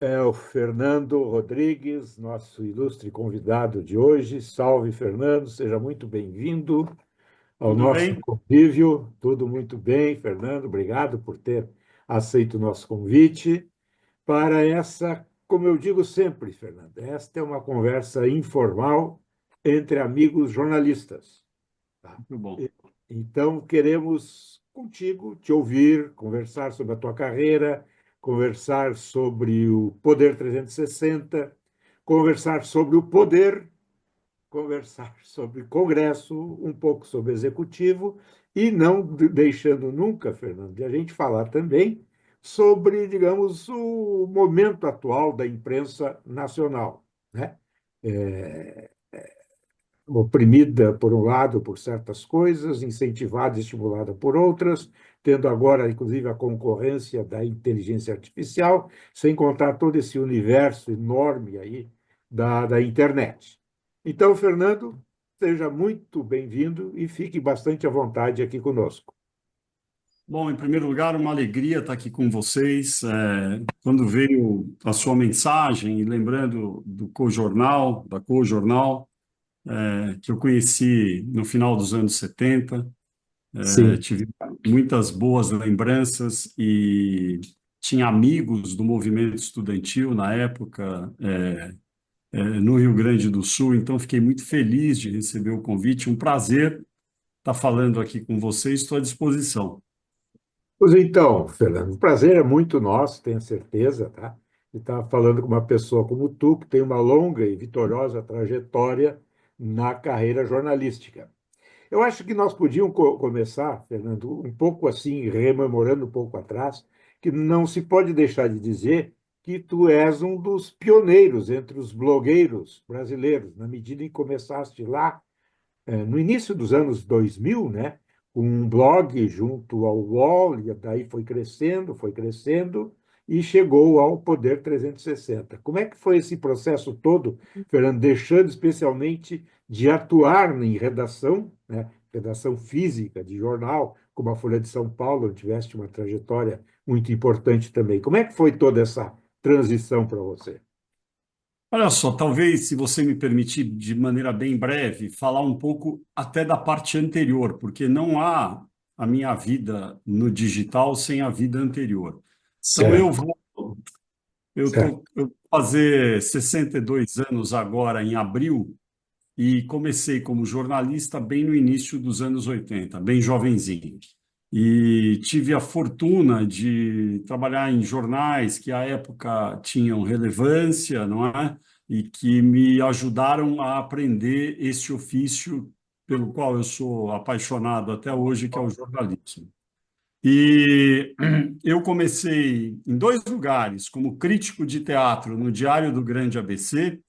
É o Fernando Rodrigues, nosso ilustre convidado de hoje. Salve, Fernando, seja muito bem-vindo ao Tudo nosso bem? convívio. Tudo muito bem, Fernando. Obrigado por ter aceito o nosso convite para essa, como eu digo sempre, Fernando, esta é uma conversa informal entre amigos jornalistas. Tá? Muito bom. E- Então, queremos contigo te ouvir, conversar sobre a tua carreira, conversar sobre o Poder 360, conversar sobre o poder, conversar sobre Congresso, um pouco sobre Executivo, e não deixando nunca, Fernando, de a gente falar também sobre, digamos, o momento atual da imprensa nacional, né? É, oprimida por um lado por certas coisas, incentivada e estimulada por outras, tendo agora, inclusive, a concorrência da inteligência artificial, sem contar todo esse universo enorme aí da internet. Então, Fernando, seja muito bem-vindo e fique bastante à vontade aqui conosco. Bom, em primeiro lugar, uma alegria estar aqui com vocês. Quando veio a sua mensagem, e lembrando do Cojornal, da Cojornal, que eu conheci no final dos anos 70, Sim. tive muitas boas lembranças e tinha amigos do movimento estudantil na época, no Rio Grande do Sul, então fiquei muito feliz de receber o convite. Um prazer estar falando aqui com vocês, estou à disposição. Pois então, Fernando, o prazer é muito nosso, tenho certeza, tá? De estar falando com uma pessoa como tu, que tem uma longa e vitoriosa trajetória na carreira jornalística. Eu acho que nós podíamos começar, Fernando, um pouco assim, rememorando um pouco atrás, que não se pode deixar de dizer que tu és um dos pioneiros entre os blogueiros brasileiros, na medida em que começaste lá no início dos anos 2000, né, com um blog junto ao UOL, e daí foi crescendo e chegou ao Poder 360. Como é que foi esse processo todo, Fernando, deixando especialmente de atuar em redação, né, redação física de jornal, como a Folha de São Paulo, onde tiveste uma trajetória muito importante também. Como é que foi toda essa transição para você? Olha só, talvez, se você me permitir, de maneira bem breve, falar um pouco até da parte anterior, porque não há a minha vida no digital sem a vida anterior. Então, Certo, certo. eu vou fazer 62 anos agora, em abril, e comecei como jornalista bem no início dos anos 80, bem jovenzinho. E tive a fortuna de trabalhar em jornais que à época tinham relevância, não é? E que me ajudaram a aprender esse ofício pelo qual eu sou apaixonado até hoje, que é o jornalismo. E eu comecei em dois lugares, como crítico de teatro no Diário do Grande ABC,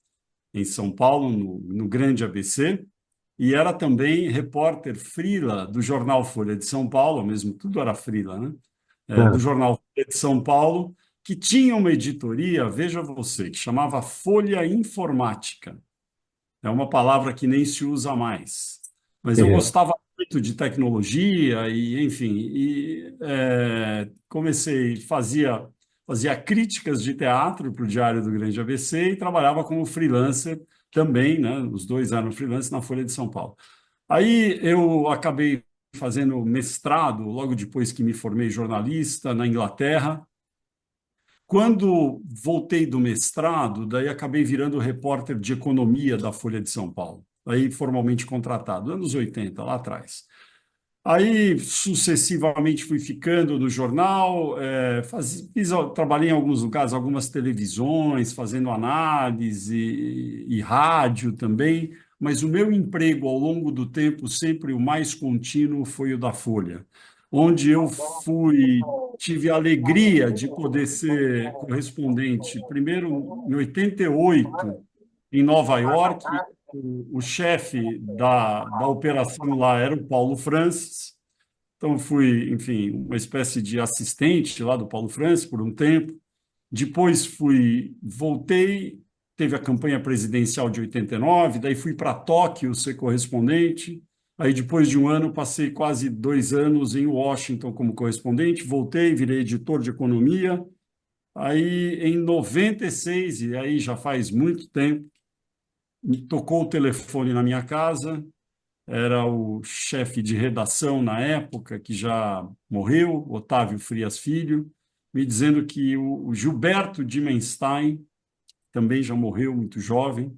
em São Paulo, no Grande ABC, e era também repórter freela do jornal Folha de São Paulo, mesmo tudo era freela, né? Do Ah, jornal Folha de São Paulo, que tinha uma editoria, veja você, que chamava Folha Informática. É uma palavra que nem se usa mais. Mas eu é. gostava muito de tecnologia e, enfim, comecei, fazia críticas de teatro para o Diário do Grande ABC e trabalhava como freelancer também, né? Os dois eram freelance na Folha de São Paulo. Aí eu acabei fazendo mestrado, logo depois que me formei jornalista, na Inglaterra. Quando voltei do mestrado, daí acabei virando repórter de economia da Folha de São Paulo, aí formalmente contratado, anos 80 lá atrás. Aí, sucessivamente, fui ficando no jornal, trabalhei em alguns lugares, algumas televisões, fazendo análise e rádio também, mas o meu emprego ao longo do tempo, sempre o mais contínuo, foi o da Folha, onde tive a alegria de poder ser correspondente, primeiro em 88, em Nova York. O chefe da operação lá era o Paulo Francis, então fui, enfim, uma espécie de assistente lá do Paulo Francis por um tempo. Depois voltei, teve a campanha presidencial de 89, daí fui para Tóquio ser correspondente. Aí, depois de um ano, passei quase 2 anos em Washington como correspondente, voltei, virei editor de economia, Aí, em 96, e aí já faz muito tempo, me tocou o telefone na minha casa, era o chefe de redação na época, que já morreu, Otávio Frias Filho, me dizendo que o Gilberto Dimenstein, também já morreu muito jovem,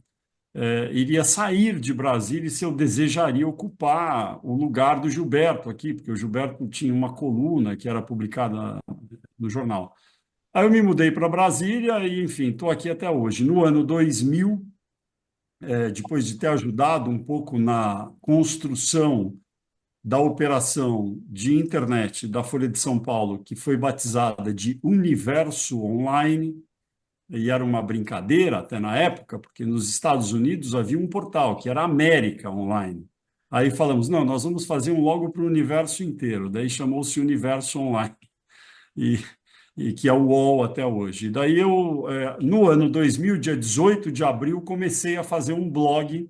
iria sair de Brasília e se eu desejaria ocupar o lugar do Gilberto aqui, porque o Gilberto tinha uma coluna que era publicada no jornal. Aí eu me mudei para Brasília e, enfim, estou aqui até hoje. No ano 2000, depois de ter ajudado um pouco na construção da operação de internet da Folha de São Paulo, que foi batizada de Universo Online, e era uma brincadeira até na época, porque nos Estados Unidos havia um portal que era América Online. Aí falamos, não, nós vamos fazer um logo para o universo inteiro. Daí chamou-se Universo Online, e, e que é o UOL até hoje. Daí eu, no ano 2000, dia 18 de abril, comecei a fazer um blog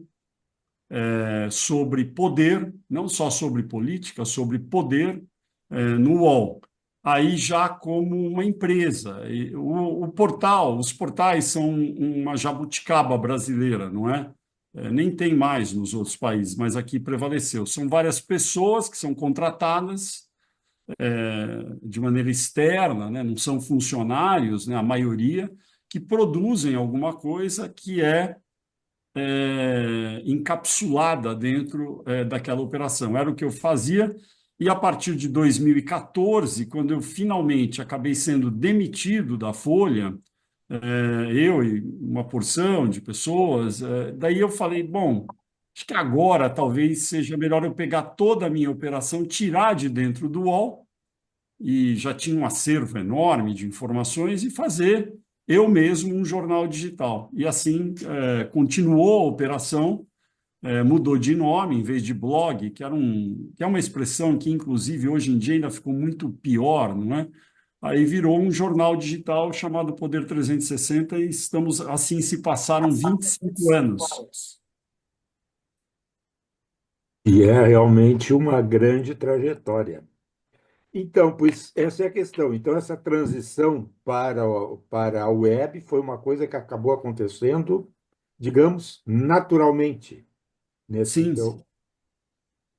sobre poder, não só sobre política, sobre poder no UOL. Aí já como uma empresa. E o portal, os portais são uma jabuticaba brasileira, não é? Nem tem mais nos outros países, mas aqui prevaleceu. São várias pessoas que são contratadas de maneira externa, né? Não são funcionários, né? A maioria, que produzem alguma coisa que é encapsulada dentro daquela operação. Era o que eu fazia, e a partir de 2014, quando eu finalmente acabei sendo demitido da Folha, eu e uma porção de pessoas, daí eu falei, bom, acho que agora talvez seja melhor eu pegar toda a minha operação, tirar de dentro do UOL, e já tinha um acervo enorme de informações, e fazer eu mesmo um jornal digital. E assim continuou a operação, mudou de nome, em vez de blog, que é uma expressão que, inclusive, hoje em dia ainda ficou muito pior, não é? Aí virou um jornal digital chamado Poder 360 e estamos assim, se passaram 25 anos. E é realmente uma grande trajetória. Então, pois essa é a questão. Então, essa transição para a web foi uma coisa que acabou acontecendo, digamos, naturalmente, nesse Sim, teu.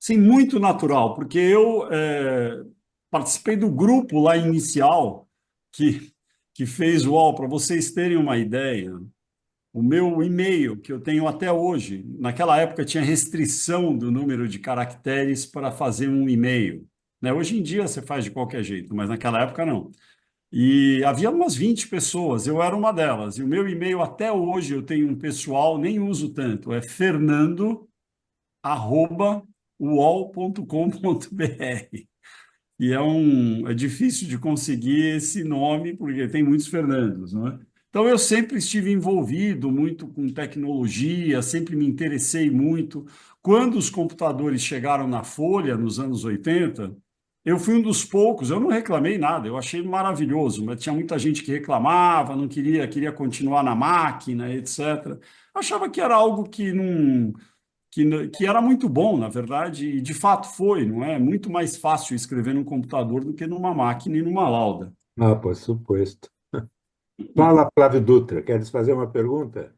sim, muito natural, porque eu participei do grupo lá inicial que, que fez o UOL. Para vocês terem uma ideia, o meu e-mail, que eu tenho até hoje, naquela época tinha restrição do número de caracteres para fazer um e-mail, né? Hoje em dia você faz de qualquer jeito, mas naquela época não. E havia umas 20 pessoas, eu era uma delas. E o meu e-mail até hoje eu tenho um pessoal, nem uso tanto, é fernando@uol.com.br. E é difícil de conseguir esse nome, porque tem muitos Fernandos, não é? Então, eu sempre estive envolvido muito com tecnologia, sempre me interessei muito. Quando os computadores chegaram na Folha, nos anos 80, eu fui um dos poucos, eu não reclamei nada, eu achei maravilhoso, mas tinha muita gente que reclamava, não queria continuar na máquina, etc. Achava que era algo que era muito bom, na verdade, e de fato foi, não é? Muito mais fácil escrever num computador do que numa máquina e numa lauda. Ah, por suposto. Fala, Flávio Dutra, queres fazer uma pergunta?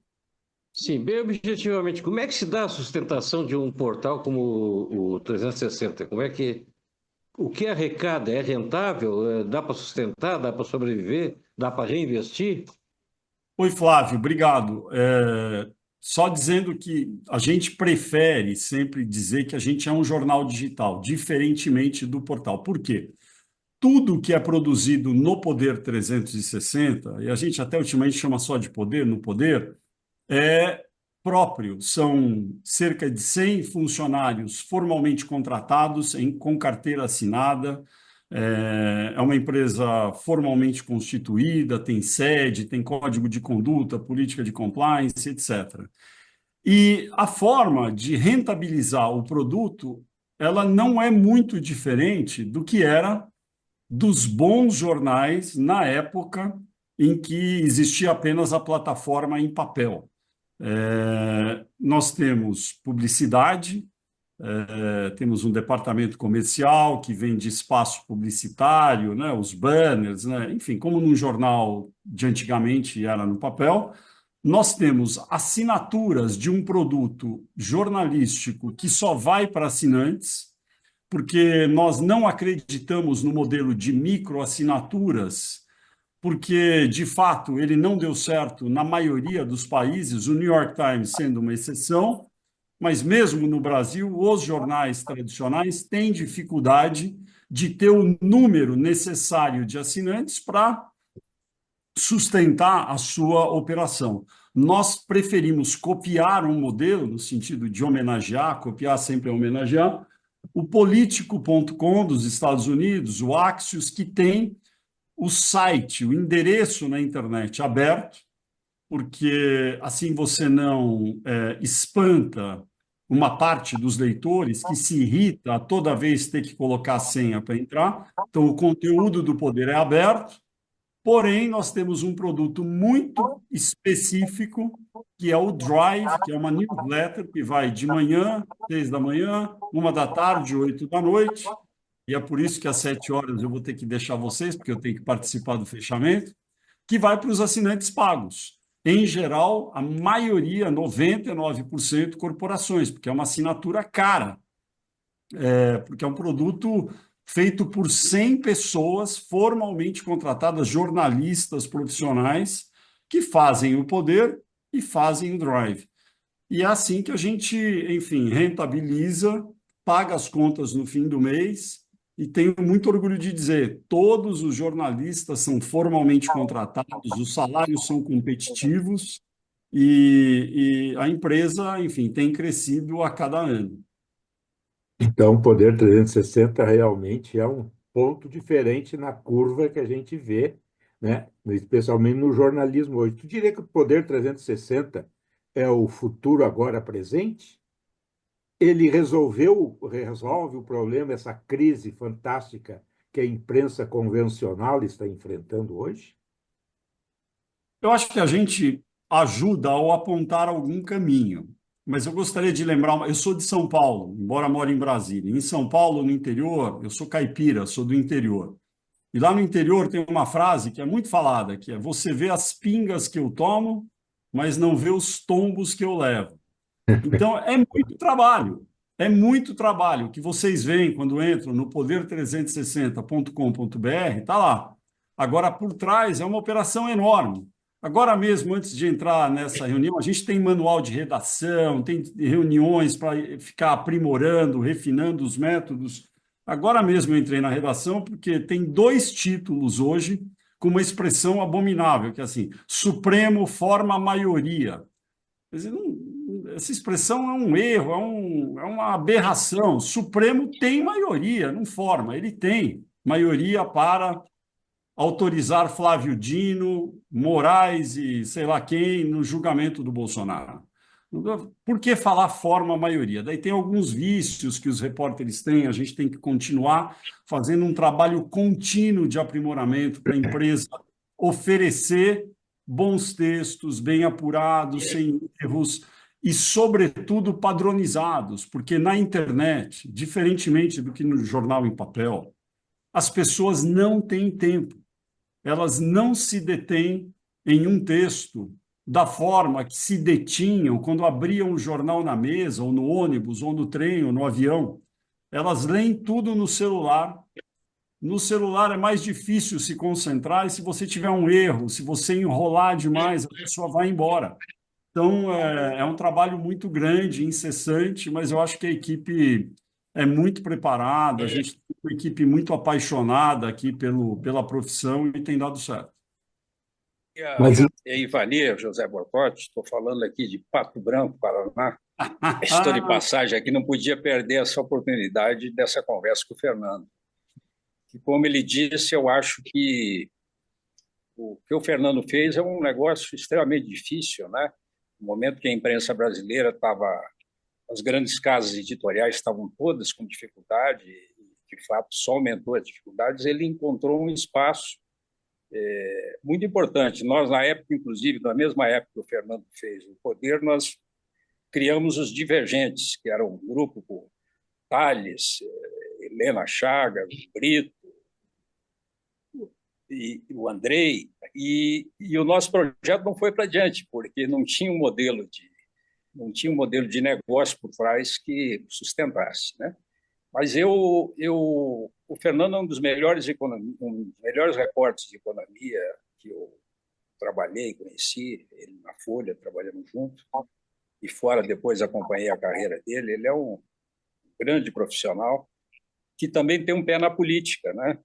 Sim, bem objetivamente, como é que se dá a sustentação de um portal como o 360? O que arrecada? É rentável? Dá para sustentar? Dá para sobreviver? Dá para reinvestir? Oi, Flávio, obrigado. Só dizendo que a gente prefere sempre dizer que a gente é um jornal digital, diferentemente do portal. Por quê? Tudo que é produzido no Poder 360, e a gente até ultimamente chama só de Poder, no Poder, é próprio. São cerca de 100 funcionários formalmente contratados, com carteira assinada. É uma empresa formalmente constituída, tem sede, tem código de conduta, política de compliance, etc. E a forma de rentabilizar o produto, ela não é muito diferente do que era dos bons jornais na época em que existia apenas a plataforma em papel. Nós temos publicidade, Temos um departamento comercial que vende espaço publicitário, né, os banners, né, enfim, como num jornal de antigamente era no papel. Nós temos assinaturas de um produto jornalístico que só vai para assinantes, porque nós não acreditamos no modelo de microassinaturas, porque, de fato, ele não deu certo na maioria dos países, o New York Times sendo uma exceção, mas mesmo no Brasil, os jornais tradicionais têm dificuldade de ter o número necessário de assinantes para sustentar a sua operação. Nós preferimos copiar um modelo, no sentido de homenagear, copiar sempre é homenagear, o Político.com dos Estados Unidos, o Axios, que tem o site, o endereço na internet aberto, porque assim você não espanta uma parte dos leitores que se irrita a toda vez ter que colocar a senha para entrar. Então, o conteúdo do Poder é aberto, porém, nós temos um produto muito específico, que é o Drive, que é uma newsletter que vai de manhã, 6 da manhã, 1 da tarde, 8 da noite, e é por isso que às 7 horas eu vou ter que deixar vocês, porque eu tenho que participar do fechamento, que vai para os assinantes pagos. Em geral, a maioria, 99%, corporações, porque é uma assinatura cara, porque é um produto feito por 100 pessoas formalmente contratadas, jornalistas profissionais, que fazem o Poder e fazem o Drive. E é assim que a gente, enfim, rentabiliza, paga as contas no fim do mês, e tenho muito orgulho de dizer, todos os jornalistas são formalmente contratados, os salários são competitivos, e a empresa, enfim, tem crescido a cada ano. Então, o Poder 360 realmente é um ponto diferente na curva que a gente vê, né? Especialmente no jornalismo hoje. Tu diria que o Poder 360 é o futuro agora presente? Ele resolve o problema, essa crise fantástica que a imprensa convencional está enfrentando hoje? Eu acho que a gente ajuda ao apontar algum caminho, mas eu gostaria de lembrar, eu sou de São Paulo, embora more em Brasília. Em São Paulo, no interior, eu sou caipira, sou do interior. E lá no interior tem uma frase que é muito falada, que é: você vê as pingas que eu tomo, mas não vê os tombos que eu levo. Então, é muito trabalho que vocês veem quando entram no poder360.com.br, está lá. Agora, por trás, é uma operação enorme. Agora mesmo, antes de entrar nessa reunião, a gente tem manual de redação, tem reuniões para ficar aprimorando, refinando os métodos. Agora mesmo eu entrei na redação porque tem 2 títulos hoje com uma expressão abominável, que é assim: Supremo forma maioria. Quer dizer, essa expressão é um erro, é uma aberração. O Supremo tem maioria, não forma, ele tem maioria para autorizar Flávio Dino, Moraes e sei lá quem no julgamento do Bolsonaro. Por que falar forma maioria? Daí tem alguns vícios que os repórteres têm, a gente tem que continuar fazendo um trabalho contínuo de aprimoramento para a empresa oferecer bons textos, bem apurados, sem erros e, sobretudo, padronizados, porque na internet, diferentemente do que no jornal em papel, as pessoas não têm tempo, elas não se detêm em um texto da forma que se detinham quando abriam o jornal na mesa, ou no ônibus, ou no trem, ou no avião. Elas leem tudo no celular. No celular é mais difícil se concentrar, e se você tiver um erro, se você enrolar demais, a pessoa vai embora. Então, é um trabalho muito grande, incessante, mas eu acho que a equipe é muito preparada, a gente tem uma equipe muito apaixonada aqui pela profissão e tem dado certo. Mas E aí, Valia, José Bortotti, estou falando aqui de Pato Branco, Paraná. Estou de passagem aqui, não podia perder essa oportunidade dessa conversa com o Fernando. E como ele disse, eu acho que o Fernando fez é um negócio extremamente difícil, né? No momento que a imprensa brasileira estava, as grandes casas editoriais estavam todas com dificuldade, e de fato só aumentou as dificuldades, ele encontrou um espaço muito importante. Nós, na época, inclusive, na mesma época que o Fernando fez o Poder, nós criamos os Divergentes, que era um grupo Tales, Helena Chagas, Brito e o Andrei, e o nosso projeto não foi para adiante, porque não tinha um modelo de negócio por trás que sustentasse, né? Mas o Fernando é um dos melhores repórteres de economia que eu trabalhei, conheci ele na Folha, trabalhamos juntos, e fora depois acompanhei a carreira dele. Ele é um grande profissional que também tem um pé na política, né?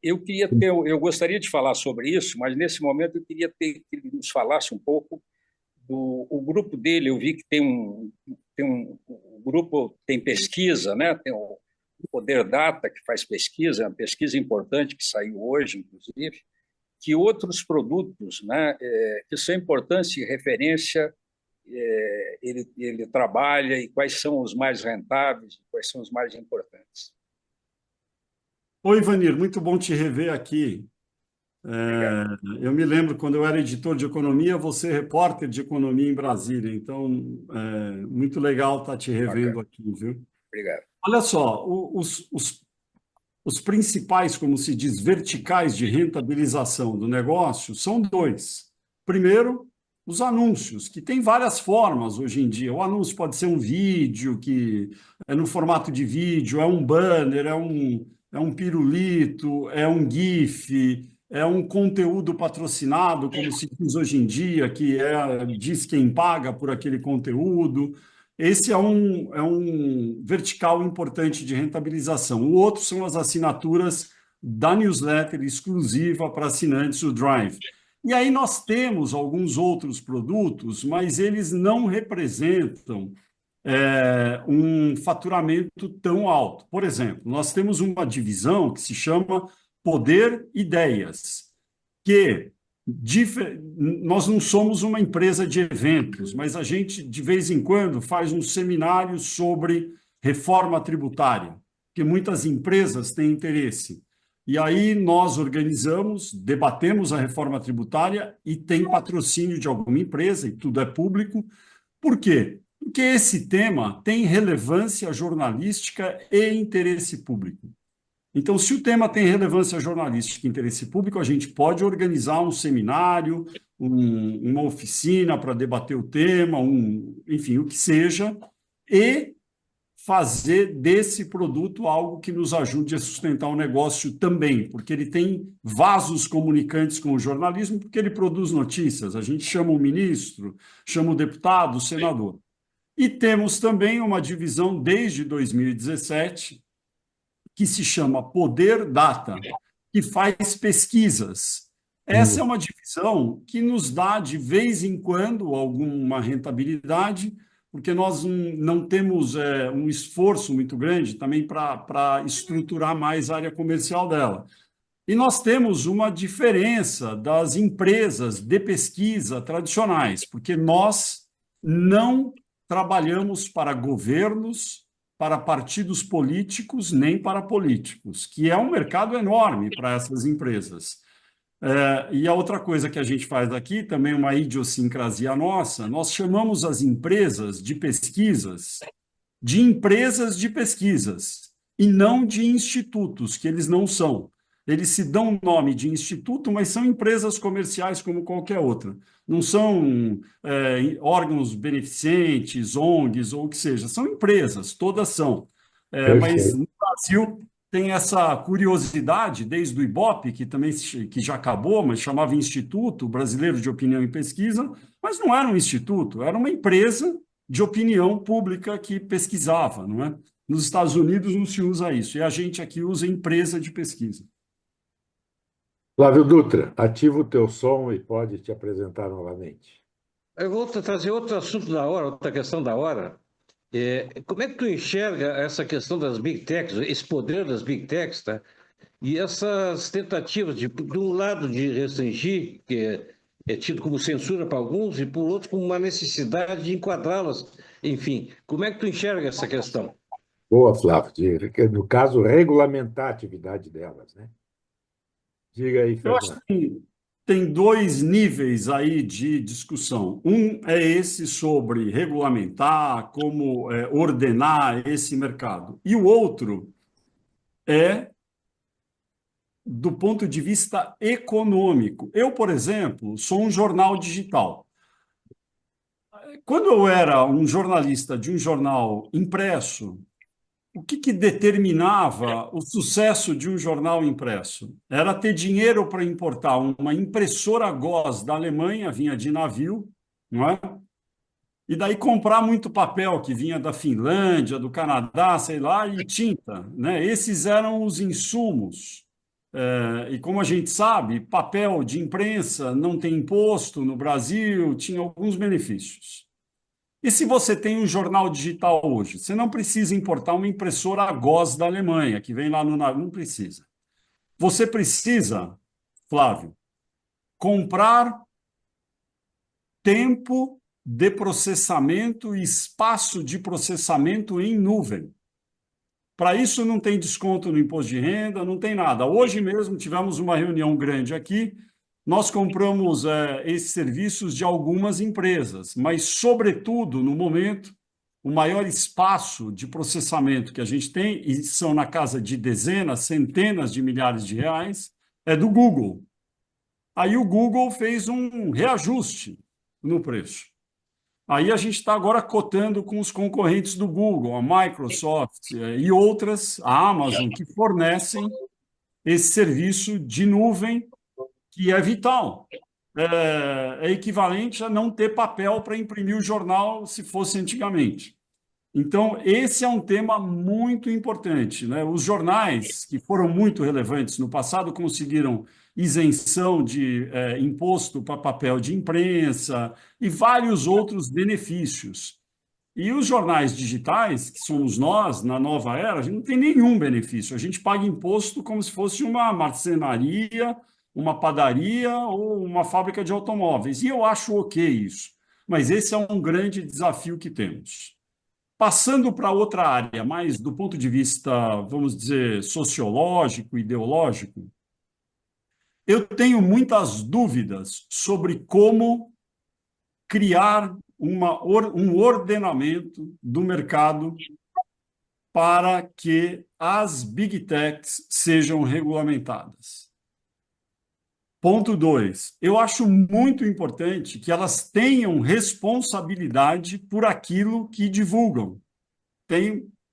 Eu gostaria de falar sobre isso, mas nesse momento eu queria que ele nos falasse um pouco o grupo dele. Eu vi que o grupo tem pesquisa, né? Tem o Poder Data, que faz pesquisa, é uma pesquisa importante que saiu hoje, inclusive, que outros produtos, né, que são importantes em referência, ele trabalha, e quais são os mais rentáveis, quais são os mais importantes. Oi, Vanir, muito bom te rever aqui. Obrigado. Eu me lembro quando eu era editor de economia, você é repórter de economia em Brasília, então muito legal estar te revendo Bacana. aqui, viu? Obrigado. Olha só, os principais, como se diz, verticais de rentabilização do negócio são dois. Primeiro, os anúncios, que tem várias formas hoje em dia. O anúncio pode ser um vídeo, que é no formato de vídeo, é um banner, é um pirulito, é um GIF, é um conteúdo patrocinado, como se diz hoje em dia, que diz quem paga por aquele conteúdo. Esse é um vertical importante de rentabilização. O outro são as assinaturas da newsletter exclusiva para assinantes, o Drive. E aí nós temos alguns outros produtos, mas eles não representam um faturamento tão alto. Por exemplo, nós temos uma divisão que se chama Poder Ideias, que nós não somos uma empresa de eventos, mas a gente, de vez em quando, faz um seminário sobre reforma tributária, que muitas empresas têm interesse. E aí nós organizamos, debatemos a reforma tributária e tem patrocínio de alguma empresa, e tudo é público. Por quê? Porque esse tema tem relevância jornalística e interesse público. Então, se o tema tem relevância jornalística e interesse público, a gente pode organizar um seminário, uma oficina para debater o tema, enfim, o que seja, e fazer desse produto algo que nos ajude a sustentar o negócio também, porque ele tem vasos comunicantes com o jornalismo, porque ele produz notícias. A gente chama o ministro, chama o deputado, o senador. E temos também uma divisão desde 2017, que se chama Poder Data, que faz pesquisas. Essa é uma divisão que nos dá, de vez em quando, alguma rentabilidade, porque nós não temos um esforço muito grande também para estruturar mais a área comercial dela. E nós temos uma diferença das empresas de pesquisa tradicionais, porque nós não trabalhamos para governos, para partidos políticos, nem para políticos, que é um mercado enorme para essas empresas. E a outra coisa que a gente faz aqui, também uma idiosincrasia nossa, nós chamamos as empresas de pesquisas de empresas de pesquisas e não de institutos, que eles não são. Eles se dão o nome de instituto, mas são empresas comerciais como qualquer outra. Não são órgãos beneficentes, ONGs ou o que seja. São empresas, todas são. Mas no Brasil tem essa curiosidade, desde o IBOP, que já acabou, mas chamava Instituto Brasileiro de Opinião e Pesquisa, mas não era um instituto, era uma empresa de opinião pública que pesquisava, não é? Nos Estados Unidos não se usa isso, e a gente aqui usa empresa de pesquisa. Flávio Dutra, ativa o teu som e pode te apresentar novamente. Eu vou trazer outro assunto da hora, outra questão da hora. Como é que tu enxerga essa questão das Big Techs, esse poder das Big Techs, tá? E essas tentativas, de um lado, de restringir, que é tido como censura para alguns, e por outro, como uma necessidade de enquadrá-las. Enfim, como é que tu enxerga essa questão? Boa, Flávio. No caso, regulamentar a atividade delas, né? Diga aí, Eu acho Fernando. que tem dois níveis aí de discussão. Um é esse sobre regulamentar, como ordenar esse mercado. E o outro é do ponto de vista econômico. Eu, por exemplo, sou um jornal digital. Quando eu era um jornalista de um jornal impresso, o que determinava o sucesso de um jornal impresso? Era ter dinheiro para importar uma impressora GOS da Alemanha, vinha de navio, não é? E daí comprar muito papel que vinha da Finlândia, do Canadá, sei lá, e tinta, né? Esses eram os insumos. E como a gente sabe, papel de imprensa não tem imposto no Brasil, tinha alguns benefícios. E se você tem um jornal digital hoje, você não precisa importar uma impressora GOS da Alemanha, que vem lá no navio, não precisa. Você precisa, Flávio, comprar tempo de processamento e espaço de processamento em nuvem. Para isso não tem desconto no imposto de renda, não tem nada. Hoje mesmo tivemos uma reunião grande aqui, nós compramos esses serviços de algumas empresas, mas, sobretudo, no momento, o maior espaço de processamento que a gente tem, e são na casa de dezenas, centenas de milhares de reais, é do Google. Aí o Google fez um reajuste no preço. Aí a gente está agora cotando com os concorrentes do Google, a Microsoft e outras, a Amazon, que fornecem esse serviço de nuvem que é vital. É equivalente a não ter papel para imprimir o jornal se fosse antigamente. Então, esse é um tema muito importante, né? Os jornais, que foram muito relevantes no passado, conseguiram isenção de imposto para papel de imprensa e vários outros benefícios. E os jornais digitais, que somos nós, na nova era, a gente não tem nenhum benefício. A gente paga imposto como se fosse uma marcenaria, uma padaria ou uma fábrica de automóveis. E eu acho ok isso. Mas esse é um grande desafio que temos. Passando para outra área, mais do ponto de vista, vamos dizer, sociológico, ideológico, eu tenho muitas dúvidas sobre como criar um ordenamento do mercado para que as big techs sejam regulamentadas. Ponto 2. Eu acho muito importante que elas tenham responsabilidade por aquilo que divulgam.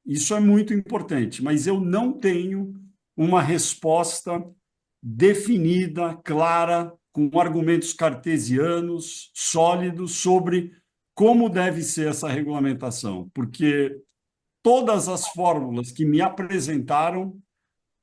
Isso é muito importante, mas eu não tenho uma resposta definida, clara, com argumentos cartesianos, sólidos, sobre como deve ser essa regulamentação, porque todas as fórmulas que me apresentaram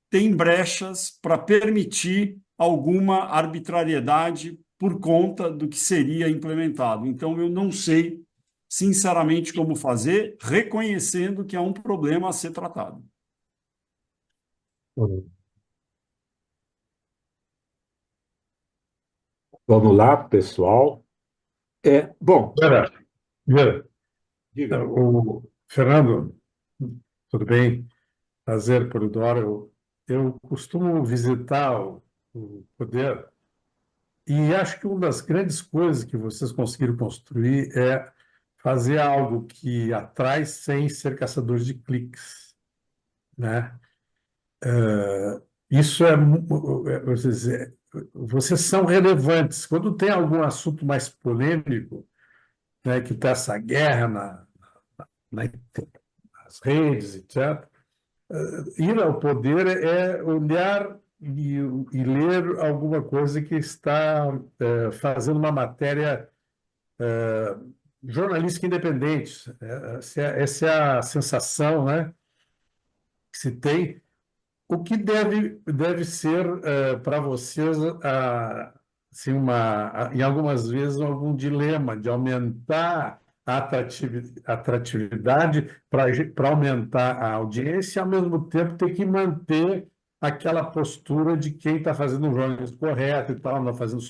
têm brechas para permitir alguma arbitrariedade por conta do que seria implementado. Então, eu não sei, sinceramente, como fazer, reconhecendo que é um problema a ser tratado. Vamos lá, pessoal. Bom, Vera, Vera, diga. o Fernando, tudo bem? Prazer, Polidoro. Eu costumo visitar o Poder e acho que uma das grandes coisas que vocês conseguiram construir é fazer algo que atrai sem ser caçador de cliques, né? Isso vocês são relevantes. Quando tem algum assunto mais polêmico, né, que está essa guerra na nas redes, etc. Ir ao poder é olhar e ler alguma coisa que está fazendo uma matéria jornalística independente. Essa é a sensação, né, que se tem. O que deve ser para vocês, assim, em algumas vezes, algum dilema de aumentar a atratividade para aumentar a audiência e, ao mesmo tempo, ter que manter aquela postura de quem está fazendo um jornalismo correto e tal, não está fazendo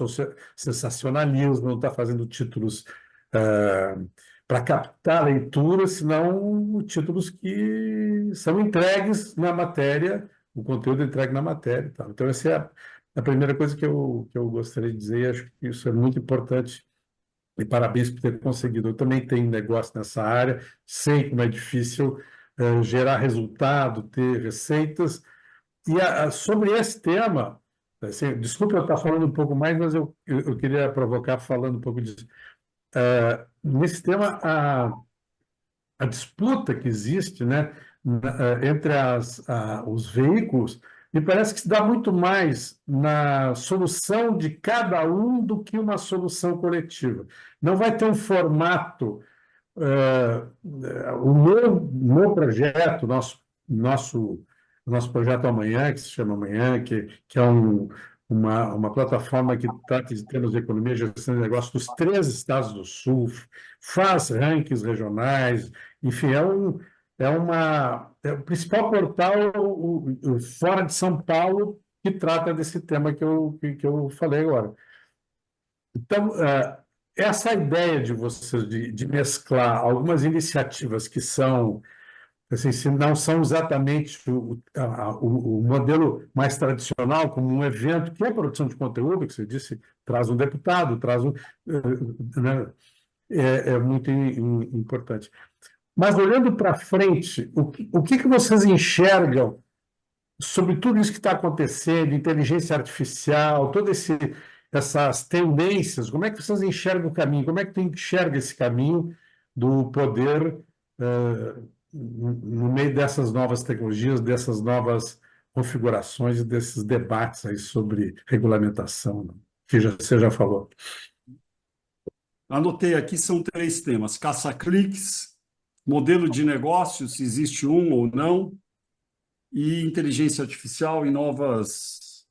sensacionalismo, não está fazendo títulos para captar a leitura, senão títulos que são entregues na matéria, o conteúdo entregue na matéria e tal. Então, essa é a primeira coisa que eu gostaria de dizer, e acho que isso é muito importante, e parabéns por ter conseguido. Eu também tenho negócio nessa área, sei como é difícil gerar resultado, ter receitas. E sobre esse tema, assim, desculpa eu estar falando um pouco mais, mas eu queria provocar falando um pouco disso. Nesse tema, a disputa que existe, né, entre os veículos, me parece que se dá muito mais na solução de cada um do que uma solução coletiva. Não vai ter um formato. O meu projeto, nosso projeto Amanhã, que se chama Amanhã, que é uma plataforma que trata de temas de economia e gestão de negócios dos 13 estados do Sul, faz rankings regionais, enfim, é o principal portal fora de São Paulo que trata desse tema que eu falei agora. Então, essa ideia de vocês de mesclar algumas iniciativas que são, assim, se não são exatamente o modelo mais tradicional, como um evento, que é a produção de conteúdo, que você disse, traz um deputado, né, é muito importante. Mas, olhando para frente, o que vocês enxergam sobre tudo isso que está acontecendo, inteligência artificial, essas tendências, como é que vocês enxergam o caminho? Como é que tu enxerga esse caminho do poder no meio dessas novas tecnologias, dessas novas configurações e desses debates aí sobre regulamentação, né, que você já falou? Anotei aqui, são 3 temas: caça-cliques, modelo de negócio, se existe um ou não, e inteligência artificial e novas,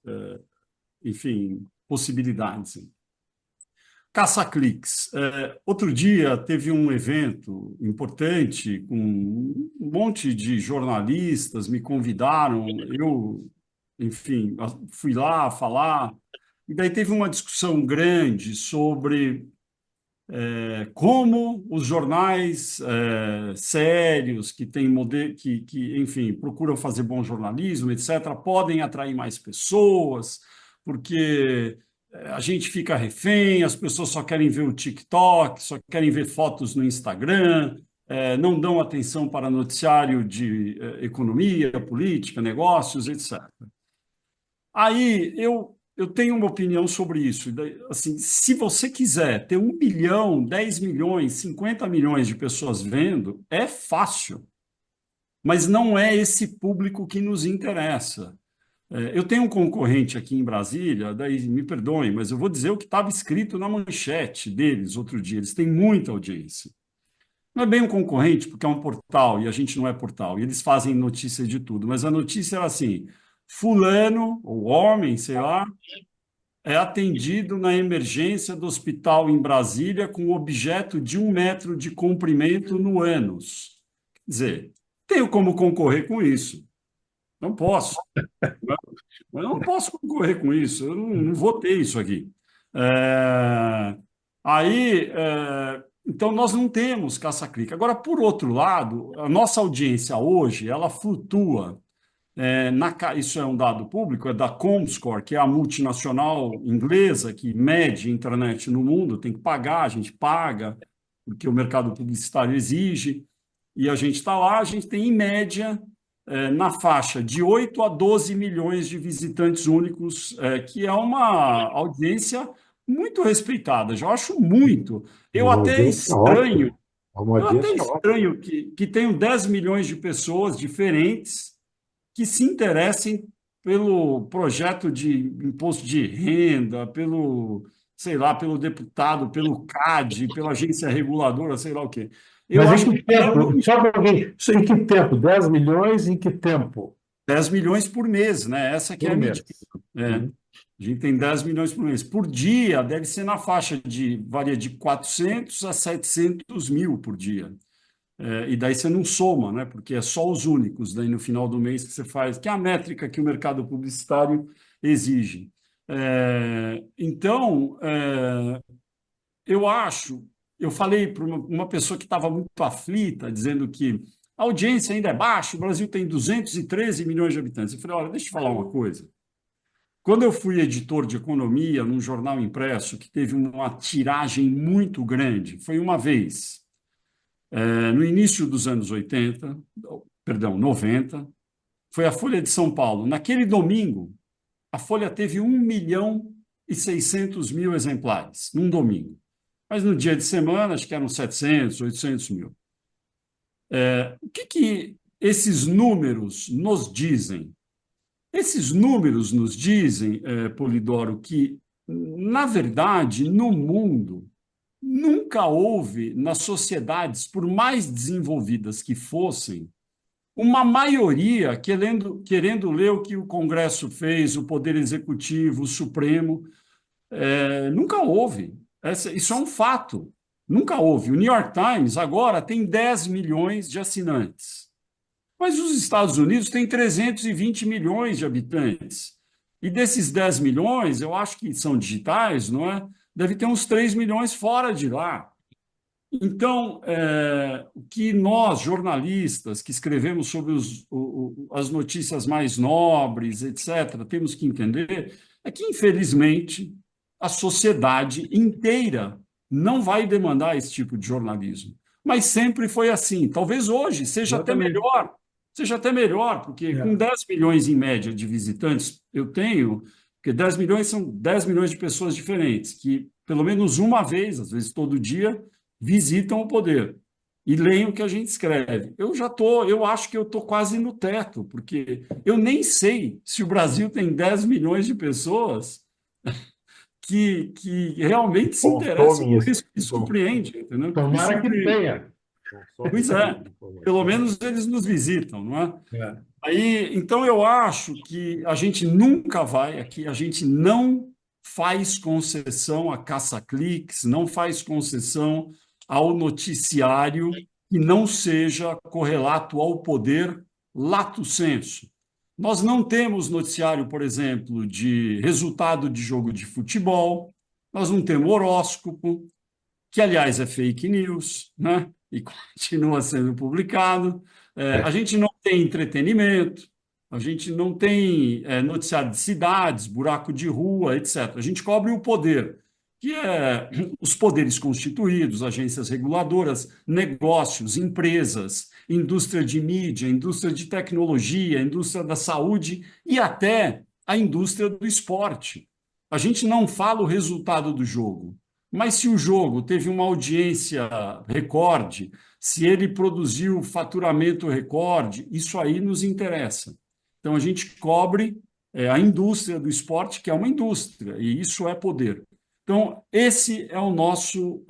enfim, possibilidades. Caça-cliques. Outro dia teve um evento importante com um monte de jornalistas, me convidaram, eu, enfim, fui lá falar, e daí teve uma discussão grande sobre como os jornais sérios, que têm enfim, procuram fazer bom jornalismo, etc., podem atrair mais pessoas, porque a gente fica refém, as pessoas só querem ver o TikTok, só querem ver fotos no Instagram, não dão atenção para noticiário de economia, política, negócios, etc. Aí eu tenho uma opinião sobre isso. Assim, se você quiser ter 1 bilhão, 10 milhões, 50 milhões de pessoas vendo, é fácil, mas não é esse público que nos interessa. Eu tenho um concorrente aqui em Brasília, daí me perdoem, mas eu vou dizer o que estava escrito na manchete deles outro dia. Eles têm muita audiência. Não é bem um concorrente, porque é um portal e a gente não é portal. E eles fazem notícia de tudo, mas a notícia era assim: fulano, ou homem, sei lá, é atendido na emergência do hospital em Brasília com objeto de 1 metro de comprimento no ânus. Quer dizer, tenho como concorrer com isso. Não posso. Eu não posso concorrer com isso. Eu não vou ter isso aqui. É, então, nós não temos caça-clique. Agora, por outro lado, a nossa audiência hoje, ela flutua. Isso é um dado público, é da Comscore, que é a multinacional inglesa que mede a internet no mundo, tem que pagar, a gente paga, porque o mercado publicitário exige, e a gente está lá, a gente tem, em média, na faixa de 8 a 12 milhões de visitantes únicos, que é uma audiência muito respeitada, já acho muito. Eu Uma até audiência ótima. estranho, É uma eu até audiência ótima. estranho que tenham 10 milhões de pessoas diferentes que se interessem pelo projeto de imposto de renda, pelo, sei lá, pelo deputado, pelo CAD, pela agência reguladora, sei lá o quê. Eu Mas acho em que que tempo? Só para alguém. Em que tempo? 10 milhões em que tempo? 10 milhões por mês, né? Essa que é Por a mês. medida. A gente tem 10 milhões por mês. Por dia, deve ser na faixa varia de 400 a 700 mil por dia. E daí você não soma, né? Porque é só os únicos, daí no final do mês que você faz, que é a métrica que o mercado publicitário exige. Então, eu falei para uma pessoa que estava muito aflita, dizendo que a audiência ainda é baixa, o Brasil tem 213 milhões de habitantes. Eu falei, olha, deixa eu te falar uma coisa. Quando eu fui editor de economia num jornal impresso que teve uma tiragem muito grande, foi uma vez, no início dos anos 80, perdão, 90, foi a Folha de São Paulo. Naquele domingo, a Folha teve 1.600.000 exemplares, num domingo. Mas no dia de semana, acho que eram 700, 800 mil. O que esses números nos dizem? Esses números nos dizem, Polidoro, que, na verdade, no mundo, nunca houve, nas sociedades, por mais desenvolvidas que fossem, uma maioria querendo ler o que o Congresso fez, o Poder Executivo, o Supremo. Nunca houve. Isso é um fato. Nunca houve. O New York Times agora tem 10 milhões de assinantes. Mas os Estados Unidos têm 320 milhões de habitantes. E desses 10 milhões, eu acho que são digitais, não é? Deve ter uns 3 milhões fora de lá. Então, o que nós, jornalistas, que escrevemos sobre as notícias mais nobres, etc., temos que entender é que, infelizmente, a sociedade inteira não vai demandar esse tipo de jornalismo. Mas sempre foi assim. Talvez hoje seja até Exatamente. melhor. Seja até melhor, porque com 10 milhões em média de visitantes, porque 10 milhões são 10 milhões de pessoas diferentes, que pelo menos uma vez, às vezes todo dia, visitam o poder e leem o que a gente escreve. Eu acho que eu estou quase no teto, porque eu nem sei se o Brasil tem 10 milhões de pessoas que realmente se interessam Consomem por esse isso, me surpreende, entendeu? Me Tomara que surpreende. tenha. consomem Pois esse tipo é, de pelo informação. menos eles nos visitam, não é? É. Aí, então eu acho que a gente nunca vai aqui, a gente não faz concessão a caça-cliques, não faz concessão ao noticiário que não seja correlato ao poder lato sensu. Nós não temos noticiário, por exemplo, de resultado de jogo de futebol, nós não temos horóscopo, que, aliás, é fake news, né? E continua sendo publicado. A gente não tem entretenimento, a gente não tem noticiário de cidades, buraco de rua, etc. A gente cobre o poder, que é os poderes constituídos, agências reguladoras, negócios, empresas, indústria de mídia, indústria de tecnologia, indústria da saúde e até a indústria do esporte. A gente não fala o resultado do jogo, mas se o jogo teve uma audiência recorde, se ele produziu faturamento recorde, isso aí nos interessa. Então, a gente cobre a indústria do esporte, que é uma indústria, e isso é poder. Então, esse é o nosso,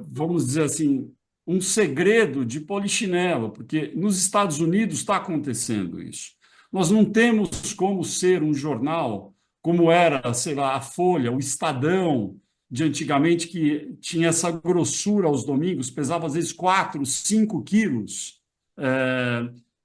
vamos dizer assim, um segredo de polichinelo, porque nos Estados Unidos está acontecendo isso. Nós não temos como ser um jornal como era, sei lá, a Folha, o Estadão, de antigamente, que tinha essa grossura aos domingos, pesava às vezes 4, 5 quilos,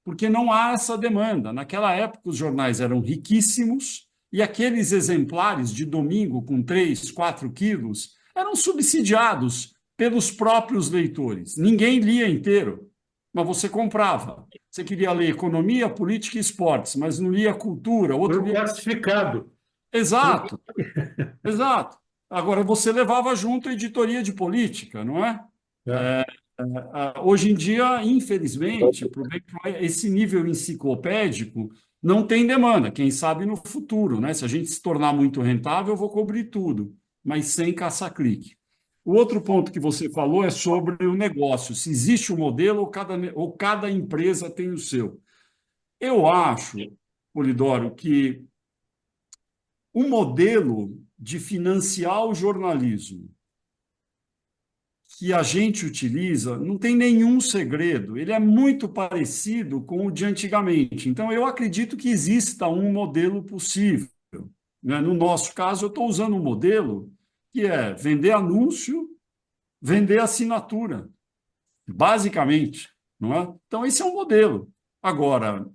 porque não há essa demanda. Naquela época, os jornais eram riquíssimos e aqueles exemplares de domingo com 3, 4 quilos eram subsidiados pelos próprios leitores. Ninguém lia inteiro, mas você comprava. Você queria ler economia, política e esportes, mas não lia cultura, outro Foi lia... classificado. Exato, exato. Agora, você levava junto a editoria de política, não é? É. Hoje em dia, infelizmente, esse nível enciclopédico não tem demanda. Quem sabe no futuro, né? Se a gente se tornar muito rentável, eu vou cobrir tudo, mas sem caça-clique. O outro ponto que você falou é sobre o negócio, se existe um modelo ou cada empresa tem o seu. Eu acho, Polidoro, que o modelo de financiar o jornalismo que a gente utiliza não tem nenhum segredo, ele é muito parecido com o de antigamente. Então, eu acredito que exista um modelo possível, né? No nosso caso, eu estou usando um modelo que é vender anúncio, vender assinatura, basicamente, não é? Então, esse é um modelo. Agora,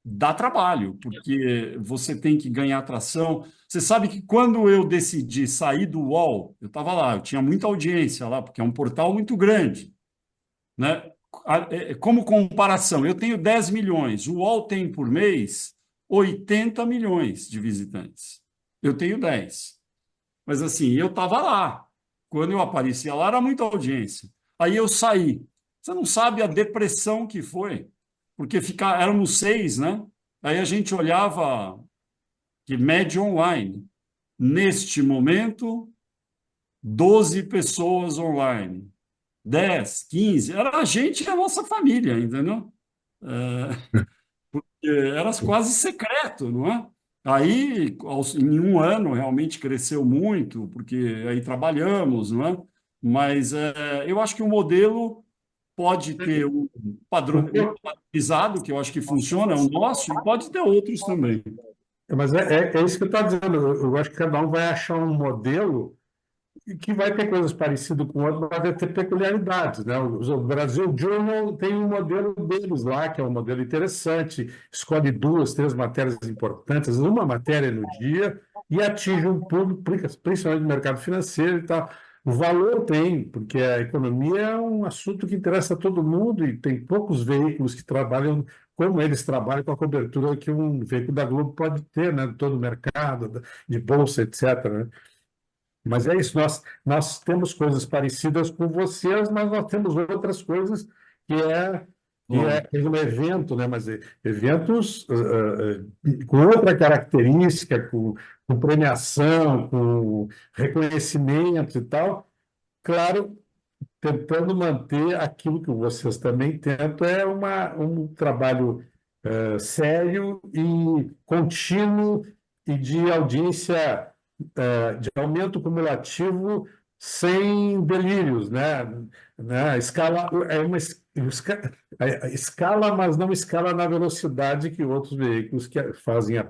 dá trabalho, porque você tem que ganhar atração. Você sabe que quando eu decidi sair do UOL, eu estava lá, eu tinha muita audiência lá, porque é um portal muito grande, né? Como comparação, eu tenho 10 milhões, o UOL tem por mês 80 milhões de visitantes. Eu tenho 10. Mas, assim, eu estava lá. Quando eu aparecia lá, era muita audiência. Aí eu saí. Você não sabe a depressão que foi, porque éramos 6, né? Aí a gente olhava que média online. Neste momento, 12 pessoas online. 10, 15. Era a gente e a nossa família, entendeu? Era quase secreto, não é? Aí, em um ano, realmente cresceu muito, porque aí trabalhamos, não é? Mas eu acho que o modelo pode ter um padronizado, que eu acho que funciona, é o nosso, e pode ter outros também. Mas é isso que eu estou dizendo. Eu acho que cada um vai achar um modelo que vai ter coisas parecidas com o outro, mas vai ter peculiaridades, né? O Brasil Journal tem um modelo deles lá, que é um modelo interessante, escolhe 2, 3 matérias importantes, uma matéria no dia, e atinge um público, principalmente no mercado financeiro e tal. O valor tem, porque a economia é um assunto que interessa a todo mundo e tem poucos veículos que trabalham como eles trabalham com a cobertura que um veículo da Globo pode ter, né? De todo o mercado, de bolsa, etc., né? Mas é isso, nós temos coisas parecidas com vocês, mas nós temos outras coisas que é, Bom, que é um evento, né? Mas eventos com outra característica, com premiação, com reconhecimento e tal. Claro, tentando manter aquilo que vocês também tentam, é um trabalho sério e contínuo e de audiência, de aumento cumulativo sem delírios, né? A escala é uma a escala, mas não escala na velocidade que outros veículos que fazem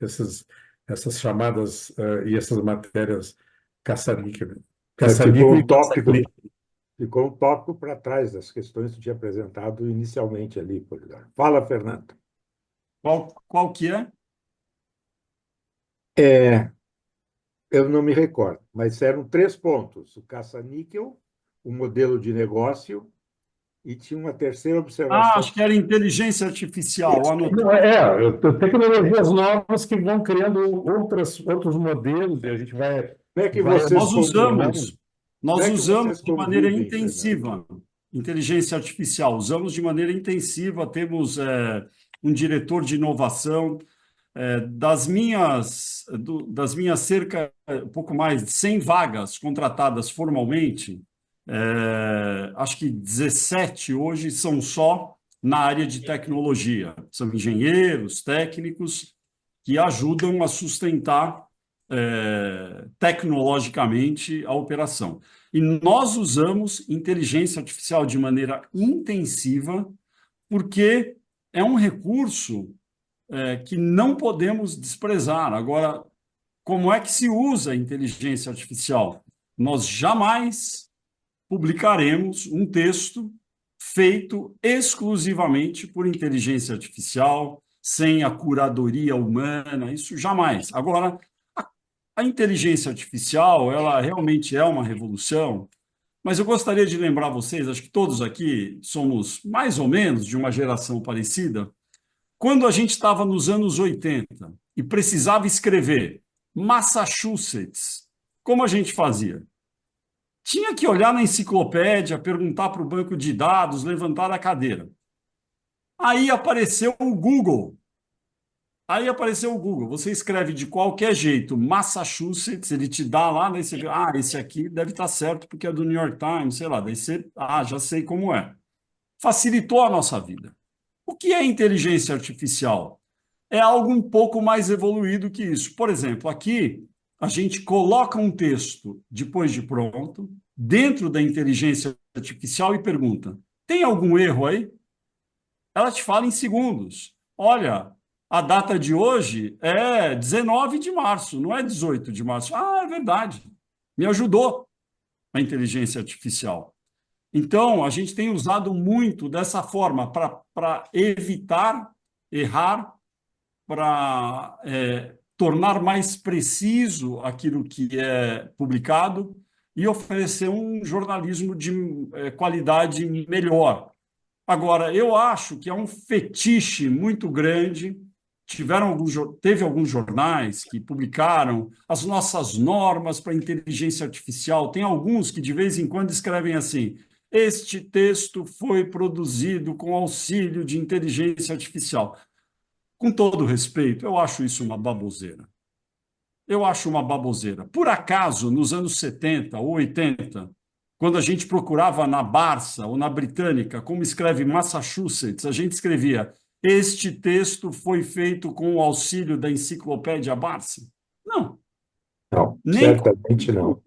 essas chamadas e essas matérias caça-níquel. Ficou Caça-níquel e um tópico, caça-clique. ficou um tópico para trás das questões que eu tinha apresentado inicialmente ali, por exemplo. Fala, Fernando. qual que é? É, eu não me recordo, mas eram 3 pontos: o caça-níquel, o modelo de negócio, e tinha uma terceira Ah, observação. acho que era inteligência artificial. Anotei. Não, tecnologias novas que vão criando outros modelos e a gente Como é que vai vocês Nós convivem? usamos, Como nós é que usamos vocês de maneira convivem, Fernando? intensiva inteligência artificial. Usamos de maneira intensiva. Temos um diretor de inovação. Das minhas cerca, um pouco mais de 100 vagas contratadas formalmente, acho que 17 hoje são só na área de tecnologia. São engenheiros, técnicos que ajudam a sustentar tecnologicamente a operação. E nós usamos inteligência artificial de maneira intensiva, porque é um recurso que não podemos desprezar. Agora, como é que se usa a inteligência artificial? Nós jamais publicaremos um texto feito exclusivamente por inteligência artificial, sem a curadoria humana, isso jamais. Agora, a inteligência artificial, ela realmente é uma revolução, mas eu gostaria de lembrar vocês, acho que todos aqui somos mais ou menos de uma geração parecida. Quando a gente estava nos anos 80 e precisava escrever Massachusetts, como a gente fazia? Tinha que olhar na enciclopédia, perguntar para o banco de dados, levantar a cadeira. Aí apareceu o Google. Você escreve de qualquer jeito Massachusetts, ele te dá lá, daí você vê, esse aqui deve estar certo porque é do New York Times, sei lá, daí você, já sei como é. Facilitou a nossa vida. O que é inteligência artificial? É algo um pouco mais evoluído que isso. Por exemplo, aqui a gente coloca um texto depois de pronto, dentro da inteligência artificial e pergunta: tem algum erro aí? Ela te fala em segundos. Olha, a data de hoje é 19 de março, não é 18 de março. É verdade. Me ajudou a inteligência artificial. Então, a gente tem usado muito dessa forma para evitar errar, para tornar mais preciso aquilo que é publicado e oferecer um jornalismo de qualidade melhor. Agora, eu acho que é um fetiche muito grande teve alguns jornais que publicaram as nossas normas para inteligência artificial. Tem alguns que de vez em quando escrevem assim: este texto foi produzido com auxílio de inteligência artificial. Com todo respeito, eu acho isso uma baboseira. Eu acho uma baboseira. Por acaso, nos anos 70 ou 80, quando a gente procurava na Barça ou na Britânica, como escreve Massachusetts, a gente escrevia: este texto foi feito com o auxílio da enciclopédia Barça? Não, Não, nem com, certamente não.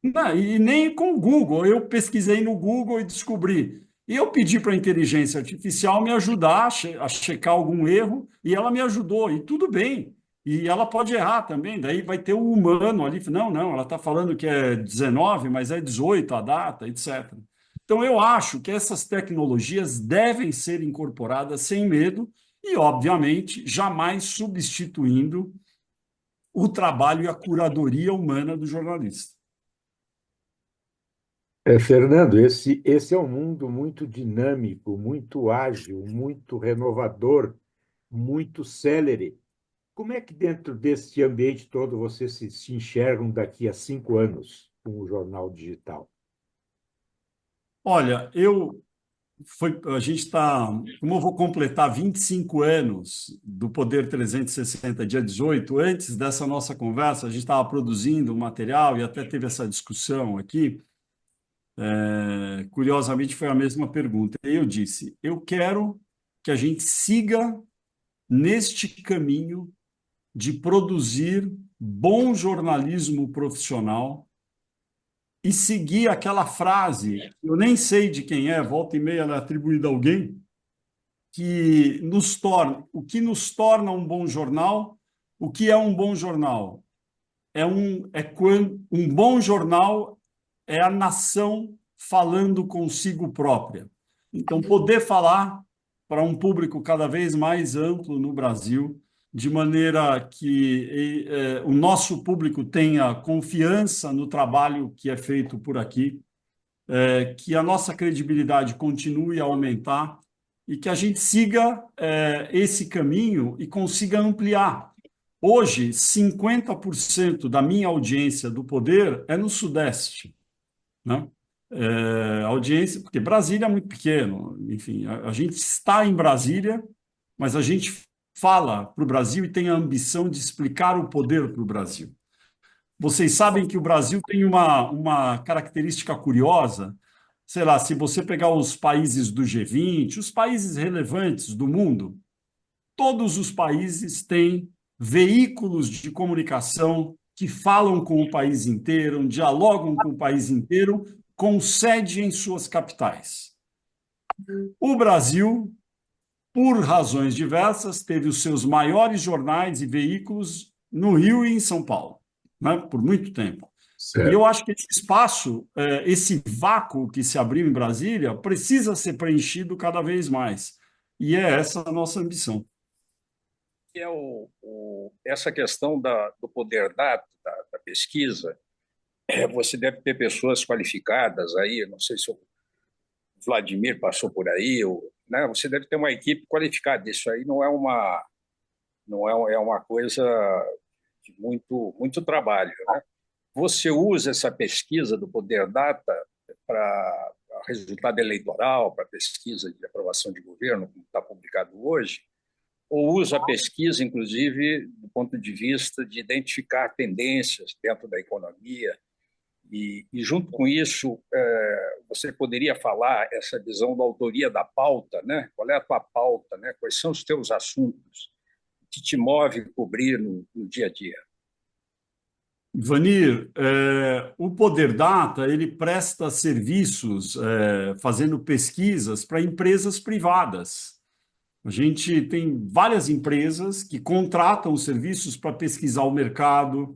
não, e nem com o Google. Eu pesquisei no Google e descobri. E eu pedi para a inteligência artificial me ajudar a checar algum erro, e ela me ajudou, e tudo bem. E ela pode errar também, daí vai ter o humano ali. Não, não, ela está falando que é 19, mas é 18 a data, etc. Então, eu acho que essas tecnologias devem ser incorporadas sem medo e, obviamente, jamais substituindo o trabalho e a curadoria humana do jornalista. Fernando, esse é um mundo muito dinâmico, muito ágil, muito renovador, muito célere. Como é que dentro desse ambiente todo vocês se enxergam daqui a 5 anos com o jornal digital? Olha, a gente está, como eu vou completar 25 anos do Poder 360, dia 18, antes dessa nossa conversa, a gente estava produzindo um material e até teve essa discussão aqui. Curiosamente, foi a mesma pergunta. Eu disse: eu quero que a gente siga neste caminho de produzir bom jornalismo profissional e seguir aquela frase, eu nem sei de quem é, volta e meia ela é atribuída a alguém, que o que nos torna um bom jornal, o que é um bom jornal? Um bom jornal é a nação falando consigo própria. Então, poder falar para um público cada vez mais amplo no Brasil, de maneira que o nosso público tenha confiança no trabalho que é feito por aqui, que a nossa credibilidade continue a aumentar e que a gente siga esse caminho e consiga ampliar. Hoje, 50% da minha audiência do Poder é no Sudeste, né? Audiência, porque Brasília é muito pequeno, enfim, a gente está em Brasília, mas a gente fala para o Brasil e tem a ambição de explicar o poder para o Brasil. Vocês sabem que o Brasil tem uma característica curiosa, sei lá, se você pegar os países do G20, os países relevantes do mundo, todos os países têm veículos de comunicação que falam com o país inteiro, dialogam com o país inteiro, com sede em suas capitais. O Brasil, por razões diversas, teve os seus maiores jornais e veículos no Rio e em São Paulo, né, por muito tempo. E eu Certo. acho que esse espaço, esse vácuo que se abriu em Brasília, precisa ser preenchido cada vez mais. E é essa a nossa ambição. É essa questão do poder dado, da pesquisa, você deve ter pessoas qualificadas aí, não sei se o Vladimir passou por aí, né? Você deve ter uma equipe qualificada. Isso aí não é uma coisa de muito trabalho, né? Você usa essa pesquisa do Poder Data para resultado eleitoral, para pesquisa de aprovação de governo, como está publicado hoje, ou usa a pesquisa, inclusive, do ponto de vista de identificar tendências dentro da economia e junto com isso, você poderia falar essa visão da autoria da pauta, né? Qual é a tua pauta, né? Quais são os teus assuntos que te move a cobrir no dia a dia? Vanir, o Poder Data ele presta serviços fazendo pesquisas para empresas privadas. A gente tem várias empresas que contratam serviços para pesquisar o mercado.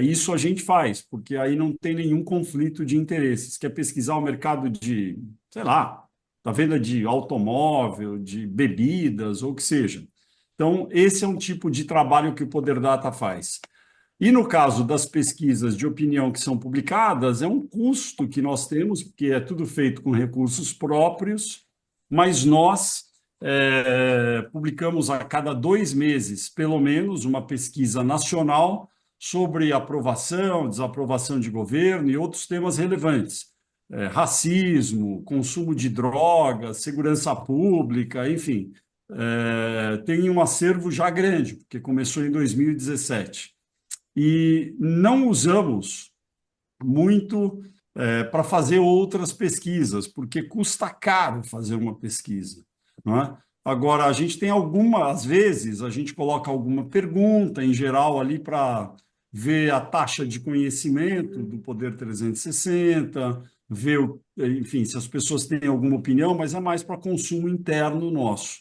Isso a gente faz, porque aí não tem nenhum conflito de interesses. Quer pesquisar o mercado de, sei lá, da venda de automóvel, de bebidas, ou o que seja. Então, esse é um tipo de trabalho que o Poder Data faz. E no caso das pesquisas de opinião que são publicadas, é um custo que nós temos, porque é tudo feito com recursos próprios, mas nós publicamos a cada 2 meses, pelo menos, uma pesquisa nacional sobre aprovação, desaprovação de governo e outros temas relevantes. Racismo, consumo de drogas, segurança pública, enfim. Tem um acervo já grande, porque começou em 2017. E não usamos muito para fazer outras pesquisas, porque custa caro fazer uma pesquisa, não é? Agora, a gente tem às vezes, a gente coloca alguma pergunta, em geral, ali para ver a taxa de conhecimento do Poder 360, ver, enfim, se as pessoas têm alguma opinião, mas é mais para consumo interno nosso.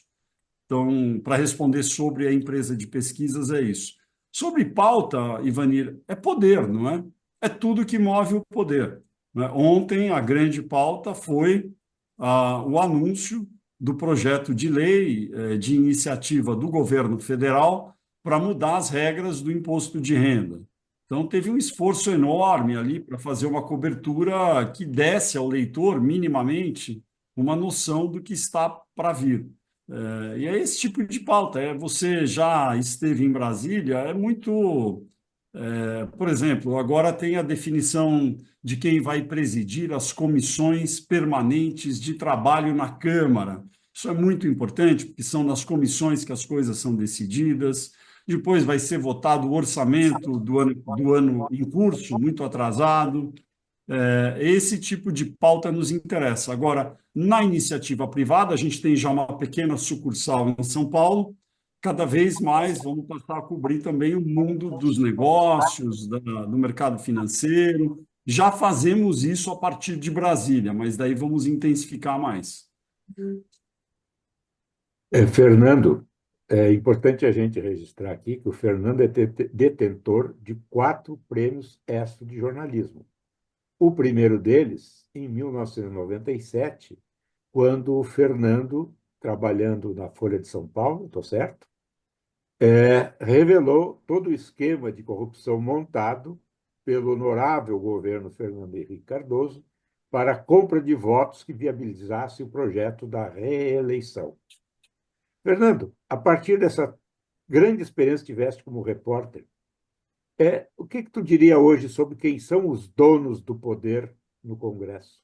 Então, para responder sobre a empresa de pesquisas, é isso. Sobre pauta, Ivanir, é poder, não é? É tudo que move o poder, né? Ontem, a grande pauta foi o anúncio do projeto de lei de iniciativa do governo federal para mudar as regras do imposto de renda. Então, teve um esforço enorme ali para fazer uma cobertura que desse ao leitor, minimamente, uma noção do que está para vir. E é esse tipo de pauta. Você já esteve em Brasília, é muito. Por exemplo, agora tem a definição de quem vai presidir as comissões permanentes de trabalho na Câmara. Isso é muito importante, porque são nas comissões que as coisas são decididas. Depois vai ser votado o orçamento do ano em curso, muito atrasado. Esse tipo de pauta nos interessa. Agora, na iniciativa privada, a gente tem já uma pequena sucursal em São Paulo. Cada vez mais vamos passar a cobrir também o mundo dos negócios, do mercado financeiro. Já fazemos isso a partir de Brasília, mas daí vamos intensificar mais. Fernando, é importante a gente registrar aqui que o Fernando é detentor de 4 prêmios ESSO de jornalismo. O primeiro deles, em 1997, quando o Fernando, trabalhando na Folha de São Paulo, estou certo? Revelou todo o esquema de corrupção montado pelo honorável governo Fernando Henrique Cardoso para a compra de votos que viabilizasse o projeto da reeleição. Fernando, a partir dessa grande experiência que tiveste como repórter, o que tu diria hoje sobre quem são os donos do poder no Congresso?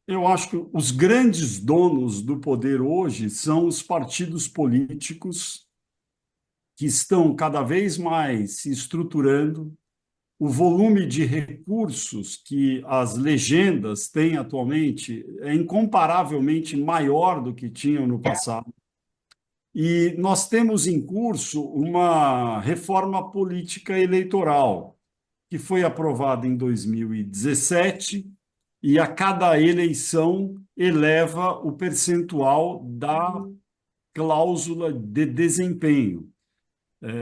Eu acho que os grandes donos do poder hoje são os partidos políticos que estão cada vez mais se estruturando. O volume de recursos que as legendas têm atualmente é incomparavelmente maior do que tinham no passado. E nós temos em curso uma reforma política eleitoral, que foi aprovada em 2017, e a cada eleição eleva o percentual da cláusula de desempenho.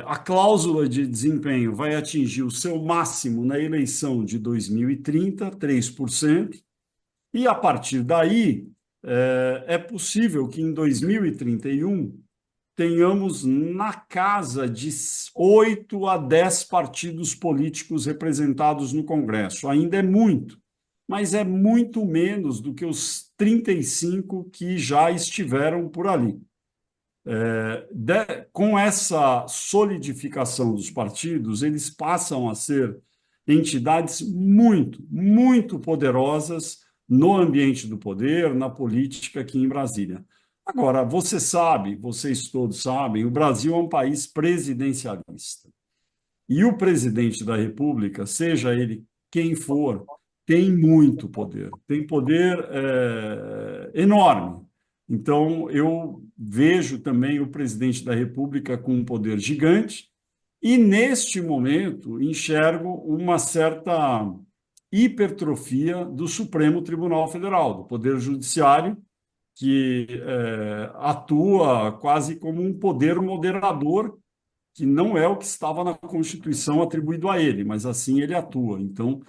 A cláusula de desempenho vai atingir o seu máximo na eleição de 2030, 3%, e a partir daí é possível que em 2031 tenhamos na casa de 8 a 10 partidos políticos representados no Congresso. Ainda é muito, mas é muito menos do que os 35 que já estiveram por ali. Com essa solidificação dos partidos, eles passam a ser entidades muito, muito poderosas no ambiente do poder, na política aqui em Brasília. Agora, você sabe, vocês todos sabem, o Brasil é um país presidencialista. E o presidente da República, seja ele quem for, tem muito poder, tem poder enorme. Então, eu vejo também o presidente da República com um poder gigante e, neste momento, enxergo uma certa hipertrofia do Supremo Tribunal Federal, do Poder Judiciário, que atua quase como um poder moderador, que não é o que estava na Constituição atribuído a ele, mas assim ele atua. Então,